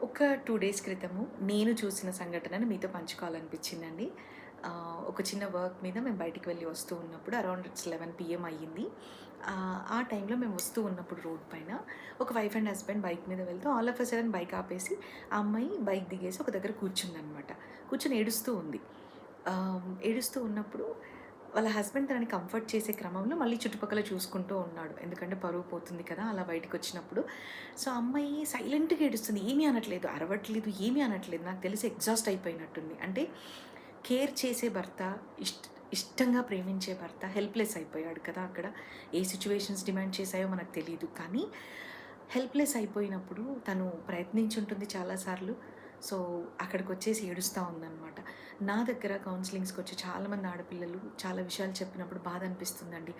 ఒక 2 డేస్ క్రితము నేను చూసిన సంఘటనను మీతో పంచుకోవాలనిపించిందండి. ఒక చిన్న వర్క్ మీద మేము బయటికి వెళ్ళి వస్తూ ఉన్నప్పుడు అరౌండ్ ఇట్స్ 11 పీఎం అయ్యింది. ఆ టైంలో మేము వస్తూ ఉన్నప్పుడు రోడ్ పైన ఒక వైఫ్ అండ్ హస్బెండ్ బైక్ మీద వెళ్తూ all of a sudden bike ఆపేసి ఆ అమ్మాయి బైక్ దిగేసి ఒక దగ్గర కూర్చుందనమాట. కూర్చొని ఏడుస్తూ ఉంది. ఏడుస్తూ ఉన్నప్పుడు వాళ్ళ హస్బెండ్ తనని కంఫర్ట్ చేసే క్రమంలో మళ్ళీ చుట్టుపక్కల చూసుకుంటూ ఉన్నాడు. ఎందుకంటే పరువు పోతుంది కదా! అలా బయటికొచ్చినప్పుడు. సో, ఆ అమ్మాయి సైలెంట్‌గా ఏడుస్తుంది. ఏమీ అనట్లేదు, అరవట్లేదు, ఏమీ అనట్లేదు. నాకు తెలిసి ఎగ్జాస్ట్ అయిపోయినట్టుంది. అంటే కేర్ చేసే భర్త, ఇష్టంగా ప్రేమించే భర్త హెల్ప్‌లెస్ అయిపోయాడు కదా అక్కడ. ఏ సిట్యుయేషన్స్ డిమాండ్ చేశాయో మనకు తెలీదు. కానీ హెల్ప్‌లెస్ అయిపోయినప్పుడు తను ప్రయత్నించుంటుంది చాలా సార్లు. సో, అక్కడికొచ్చేసి ఏడుస్తా ఉందనమాట. నా దగ్గర కౌన్సెలింగ్స్‌కొచ్చి చాలామంది ఆడపిల్లలు చాలా విషయాలు చెప్పినప్పుడు బాధ అనిపిస్తుందండి.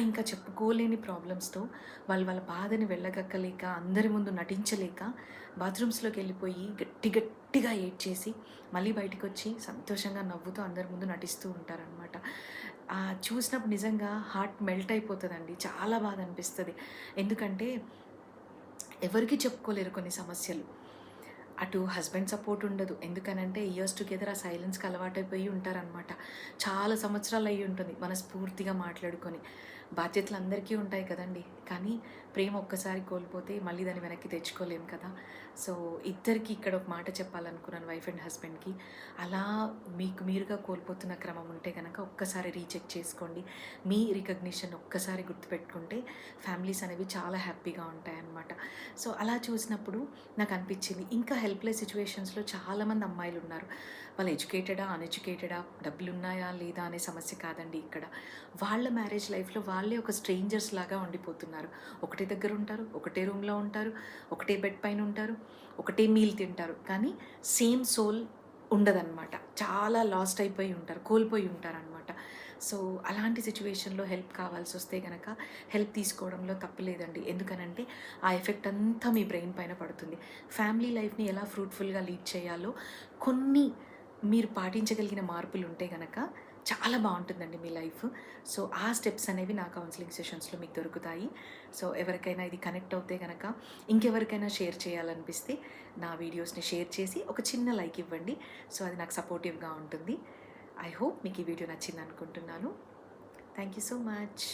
ఇంకా చెప్పుకోలేని ప్రాబ్లమ్స్‌తో వాళ్ళ బాధని వెళ్ళగక్కలేక, అందరి ముందు నటించలేక బాత్రూమ్స్‌లోకెళ్ళిపోయి గట్టిగా ఏడ్చేసి, మళ్ళీ బయటికొచ్చి సంతోషంగా నవ్వుతూ అందరి ముందు నటిస్తూ ఉంటారనమాట. చూసినప్పుడు నిజంగా హార్ట్ మెల్ట్ అయిపోతదండి. చాలా బాధ అనిపిస్తది. ఎందుకంటే ఎవరికీ చెప్పుకోలేరు కొన్ని సమస్యలు. అటు హస్బెండ్ సపోర్ట్ ఉండదు. ఎందుకనంటే ఇయర్స్ టుగెదర్ ఆ సైలెన్స్‌కి అలవాటైపోయి ఉంటారనమాట. చాలా సంవత్సరాలు అయ్యి ఉంటుంది మనస్ఫూర్తిగా మాట్లాడుకొని. బాధ్యతలు అందరికీ ఉంటాయి కదండీ! కానీ ప్రేమ ఒక్కసారి కోల్పోతే మళ్ళీ దాన్ని వెనక్కి తెచ్చుకోలేం కదా! సో, ఇద్దరికీ ఇక్కడ ఒక మాట చెప్పాలనుకున్నాను వైఫ్ అండ్ హస్బెండ్‌కి. అలా మీకు మీరుగా కోల్పోతున్న క్రమం ఉంటే గనక ఒక్కసారి రీచెక్ చేసుకోండి. మీ రికగ్నిషన్ ఒక్కసారి గుర్తుపెట్టుకుంటే ఫ్యామిలీస్ అనేవి చాలా హ్యాపీగా ఉంటాయన్నమాట. సో, అలా చూసినప్పుడు నాకనిపిచ్చింది ఇంకా హెల్ప్‌లెస్ సిట్యుయేషన్స్‌లో చాలామంది అమ్మాయిలున్నారు. వాళ్ళు ఎడ్యుకేటెడా? అన్‌ఎడ్యుకేటెడా? డబ్బులున్నాయా? లేదా? అనే సమస్య కాదండి ఇక్కడ. వాళ్ళ మ్యారేజ్ లైఫ్‌లో వాళ్ళే ఒక స్ట్రేంజర్స్ లాగా ఉండిపోతున్నారు. ఒకటే దగ్గర ఉంటారు, ఒకటే రూమ్‌లో ఉంటారు, ఒకటే బెడ్ పైన ఉంటారు, ఒకటే మీల్ తింటారు. కానీ సేమ్ సోల్ ఉండదనమాట. చాలా లాస్ట్ అయిపోయి ఉంటారు, కోల్పోయి ఉంటారనమాట. సో, అలాంటి సిట్యుయేషన్‌లో హెల్ప్ కావాల్సొస్తే గనక హెల్ప్ తీసుకోవడంలో తప్పు లేదండి. ఎందుకనంటే ఆ ఎఫెక్ట్ అంతా మీ బ్రెయిన్ పైన పడుతుంది. ఫ్యామిలీ లైఫ్‌ని ఎలా ఫ్రూట్‌ఫుల్‌గా లీడ్ చేయాలో కొన్ని మీరు పాటించగలిగిన మార్పులుంటే గనక చాలా బావుంటుందండి మీ లైఫ్. సో, ఆ స్టెప్స్ అనేవి నా కౌన్సెలింగ్ సెషన్స్‌లో మీకు దొరుకుతాయి. సో, ఎవరికైనా ఇది కనెక్ట్ అవుతే గనక ఇంకెవరికైనా షేర్ చేయాలనిపిస్తే నా వీడియోస్‌ని షేర్ చేసి ఒక చిన్న లైక్ ఇవ్వండి. సో, అది నాకు సపోర్టివ్‌గా ఉంటుంది. ఐ హోప్ మీకు ఈ వీడియో నచ్చిందనుకుంటున్నాను. Thank you so much.